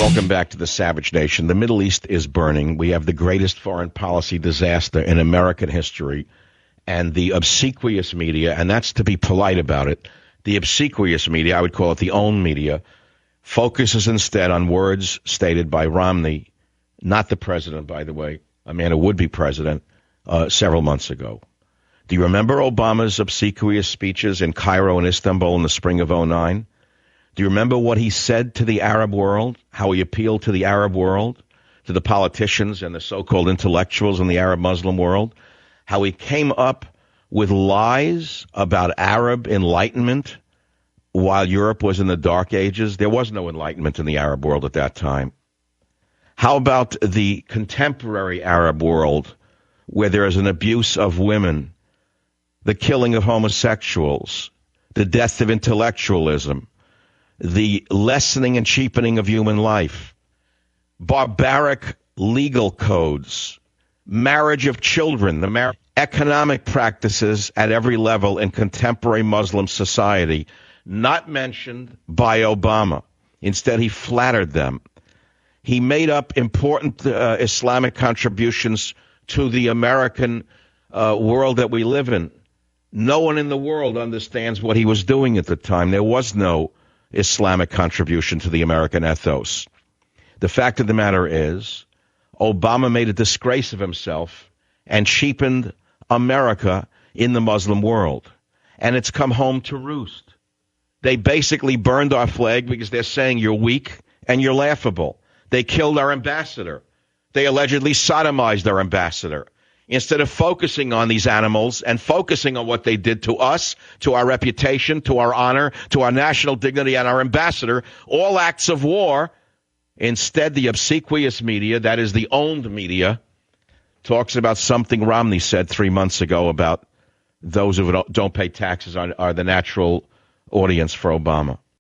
Welcome back to the Savage Nation. The Middle East is burning. We have the greatest foreign policy disaster in American history. And the obsequious media, and that's to be polite about it, the obsequious media, I would call it the own media, focuses instead on words stated by Romney, not the president, by the way, a man who would be president, several months ago. Do you remember Obama's obsequious speeches in Cairo and Istanbul in the spring of '09? Do you remember what he said to the Arab world, how he appealed to the Arab world, to the politicians and the so-called intellectuals in the Arab Muslim world, how he came up with lies about Arab enlightenment while Europe was in the Dark Ages? There was no enlightenment in the Arab world at that time. How about the contemporary Arab world where there is an abuse of women, the killing of homosexuals, the death of intellectualism, the lessening and cheapening of human life, barbaric legal codes, marriage of children, economic practices at every level in contemporary Muslim society, not mentioned by Obama. Instead, he flattered them. He made up important Islamic contributions to the American world that we live in. No one in the world understands what he was doing at the time. There was no Islamic contribution to the American ethos. The fact of the matter is, Obama made a disgrace of himself and cheapened America in the Muslim world. And it's come home to roost. They basically burned our flag because they're saying you're weak and you're laughable. They killed our ambassador. They allegedly sodomized our ambassador. Instead of focusing on these animals and focusing on what they did to us, to our reputation, to our honor, to our national dignity and our ambassador, all acts of war, instead the obsequious media, that is the owned media, talks about something Romney said 3 months ago about those who don't pay taxes are the natural audience for Obama.